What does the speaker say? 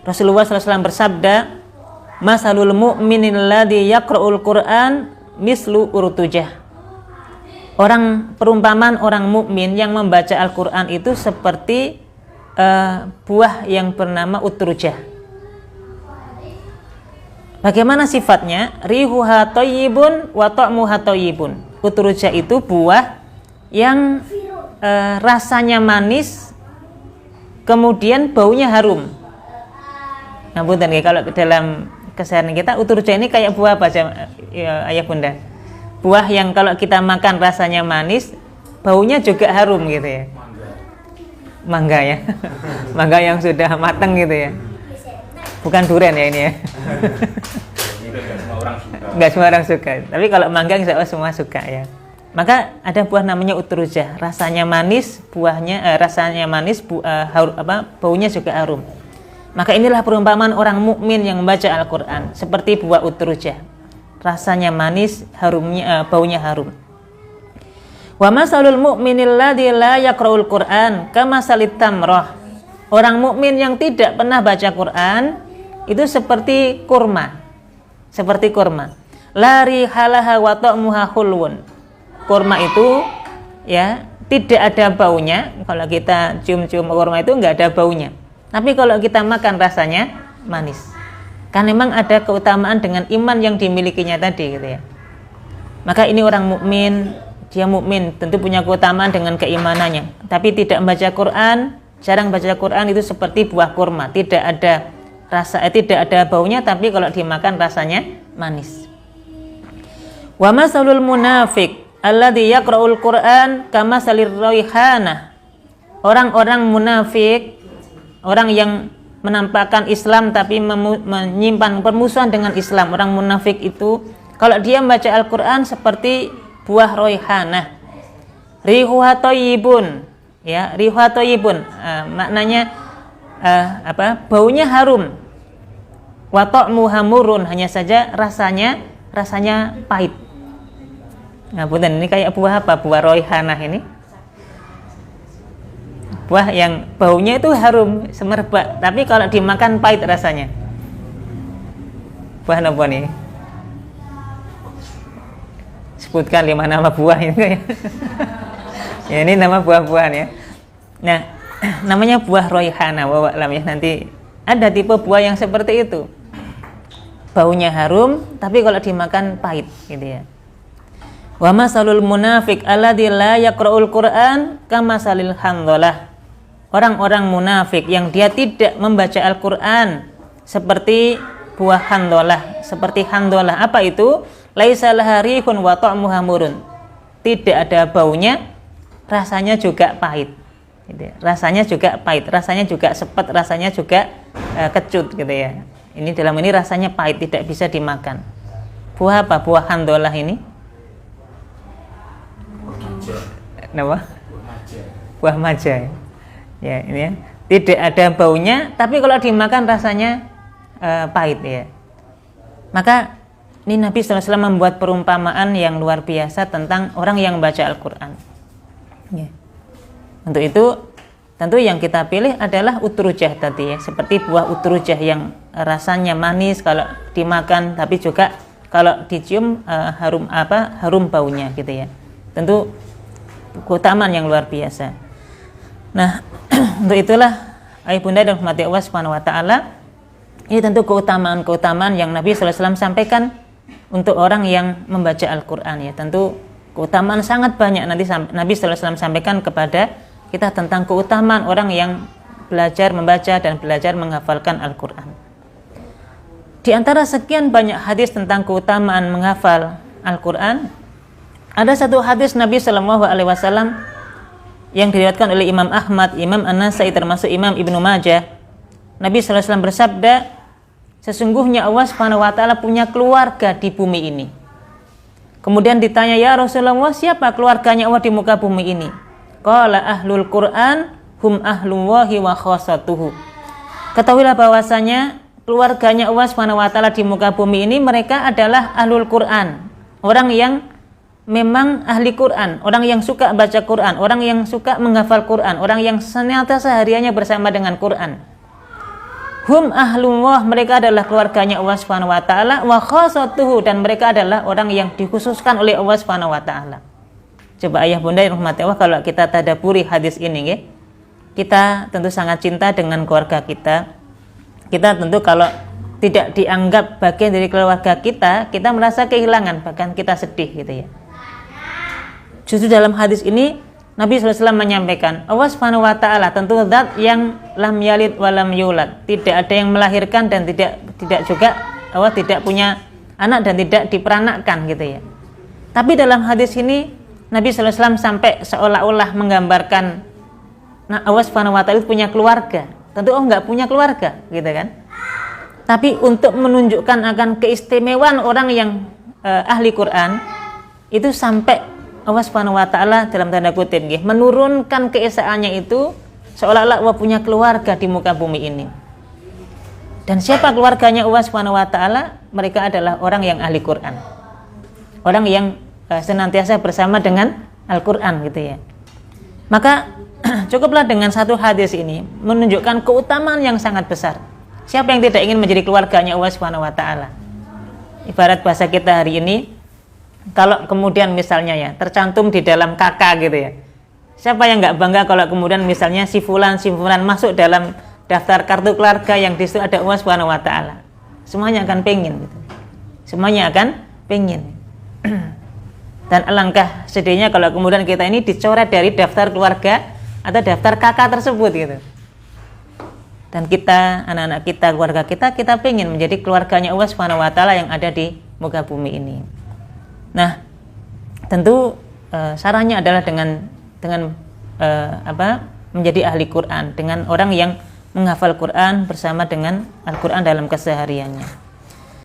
Rasulullah SAW bersabda, masalul mu'minil ladzi yaqra'ul Qur'an mislu urtujah. Perumpamaan orang mukmin yang membaca Al-Qur'an itu seperti buah yang bernama utrujah. Bagaimana sifatnya? Rihuha thayyibun wa ta'muha thayyibun. Utrujah itu buah yang rasanya manis, kemudian baunya harum. Nah, punten ya, kalau dalam keseharian kita utrujah ini kayak buah apa ya, ayah bunda? Buah yang kalau kita makan rasanya manis, baunya juga harum gitu ya. Mangga ya. Mangga yang sudah matang gitu ya. Bukan durian ya ini ya. Enggak semua orang suka. Tapi kalau mangga insya Allah semua suka ya. Maka ada buah namanya utrujah, rasanya manis, rasanya manis, baunya juga harum. Maka inilah perumpamaan orang mukmin yang membaca Al-Qur'an, seperti buah utrujah. Rasanya manis, baunya harum. Wa masalul mu'minil ladzi la yaqra'ul Qur'an kamasalit tamrah. Orang mukmin yang tidak pernah baca Quran itu seperti kurma. Seperti kurma. La rihalaha wa ta'muha khulwun. Kurma itu ya tidak ada baunya. Kalau kita cium-cium kurma itu enggak ada baunya. Tapi kalau kita makan rasanya manis. Kan memang ada keutamaan dengan iman yang dimilikinya tadi gitu ya. Maka ini orang mukmin, dia mukmin tentu punya keutamaan dengan keimanannya. Tapi tidak membaca Quran, jarang baca Quran, itu seperti buah kurma, tidak ada baunya, tapi kalau dimakan rasanya manis. Wa masalul munafiq alladzi yaqra'ul Qur'an kamasalir raihanah. Orang-orang munafik, orang yang menampakkan Islam tapi menyimpan permusuhan dengan Islam, orang munafik itu kalau dia membaca Al-Qur'an seperti buah raihanah. Rihuha thayyibun, ya, rihuha thayyibun, maknanya baunya harum. Wa ta'muha murrun, hanya saja rasanya pahit. Nah, punten, ini kayak buah apa? Buah raihanah ini. Buah yang baunya itu harum, semerbak, tapi kalau dimakan pahit rasanya. Buah apa nih? Sebutkan 5 nama buah ini. Ya, ini nama buah-buahan ya. Nah, namanya buah raihanah, ya, nanti ada tipe buah yang seperti itu. Baunya harum, tapi kalau dimakan pahit gitu ya. Wa masalul munafiq alladzi la yaqra'ul Qur'an kamasalil handhalah. Orang-orang munafik yang dia tidak membaca Al-Qur'an seperti buah handhalah, seperti handhalah. Apa itu? Laisa laha rihun wa ta'muha murun. Tidak ada baunya, rasanya juga pahit. Gitu ya. Rasanya juga pahit, rasanya juga sepet, rasanya juga kecut gitu ya. Ini dalam ini rasanya pahit, tidak bisa dimakan. Buah apa? Buah handhalah ini. Kenapa? Buah maja. Ya, ini ya. Tidak ada baunya, tapi kalau dimakan rasanya pahit ya. Maka ini Nabi SAW membuat perumpamaan yang luar biasa tentang orang yang membaca Al-Quran ya. Untuk itu tentu yang kita pilih adalah utrujah tadi ya, seperti buah utrujah yang rasanya manis kalau dimakan, tapi juga kalau dicium harum baunya gitu ya. Tentu keutamaan yang luar biasa. Nah, untuk itulah ayah bunda dan rahmati Allah Subhanahu wa taala, ini tentu keutamaan yang Nabi sallallahu alaihi wasallam sampaikan untuk orang yang membaca Al-Qur'an ya. Tentu keutamaan sangat banyak nanti Nabi sallallahu alaihi wasallam sampaikan kepada kita tentang keutamaan orang yang belajar membaca dan belajar menghafalkan Al-Qur'an. Di antara sekian banyak hadis tentang keutamaan menghafal Al-Qur'an, ada satu hadis Nabi sallallahu alaihi wasallam yang diriwayatkan oleh Imam Ahmad, Imam An-Nasai, termasuk Imam Ibnu Majah. Nabi sallallahu alaihi wasallam bersabda, sesungguhnya Allah Subhanahu wa taala punya keluarga di bumi ini. Kemudian ditanya, ya Rasulullah, siapa keluarganya Allah di muka bumi ini? Qala ahlul Qur'an hum ahlullahi wa khassatuhu. Ketahuilah bahwasanya keluarganya Allah Subhanahu wa taala di muka bumi ini, mereka adalah ahlul Qur'an, orang yang memang ahli Quran, orang yang suka baca Quran, orang yang suka menghafal Quran, orang yang senantiasa hariannya bersama dengan Quran. Hum ahlullah, mereka adalah keluarganya Allah Subhanahu wa taala, wa khassatuhu, dan mereka adalah orang yang dikhususkan oleh Allah Subhanahu wa taala. Coba ayah bunda yang rahmati Allah, kalau kita tadabburi hadis ini nggih, kita tentu sangat cinta dengan keluarga kita. Kita tentu kalau tidak dianggap bagian dari keluarga kita merasa kehilangan, bahkan kita sedih gitu ya. Justru dalam hadis ini Nabi SAW menyampaikan, Allah Subhanahu wa taala tentu zat yang lam yalid wa lam yulad, tidak ada yang melahirkan dan tidak juga Allah tidak punya anak dan tidak diperanakkan gitu ya. Tapi dalam hadis ini Nabi SAW sampai seolah-olah menggambarkan Allah Subhanahu wa taala punya keluarga. Tentu Allah nggak punya keluarga gitu kan. Tapi untuk menunjukkan akan keistimewaan orang yang ahli Quran, itu sampai Allah Subhanahu wa taala dalam tanda kutip nggih menurunkan keesaannya itu seolah-olah Allah punya keluarga di muka bumi ini. Dan siapa keluarganya Allah Subhanahu wa taala? Mereka adalah orang yang ahli Quran. Orang yang senantiasa bersama dengan Al-Qur'an gitu ya. Maka cukuplah dengan satu hadis ini menunjukkan keutamaan yang sangat besar. Siapa yang tidak ingin menjadi keluarganya Allah Subhanahu wa taala? Ibarat bahasa kita hari ini, kalau kemudian misalnya ya tercantum di dalam KK gitu ya, siapa yang nggak bangga kalau kemudian misalnya si fulan masuk dalam daftar kartu keluarga yang di situ ada Allah Subhanahu wa taala. Semuanya akan pengen gitu. Semuanya akan pengen. Dan alangkah sedihnya kalau kemudian kita ini dicoret dari daftar keluarga atau daftar KK tersebut gitu. Dan kita, anak-anak kita, keluarga kita pengen menjadi keluarganya Allah Subhanahu wa taala yang ada di muka bumi ini. Nah, tentu sarannya adalah dengan menjadi ahli Quran, dengan orang yang menghafal Quran bersama dengan Al-Quran dalam kesehariannya.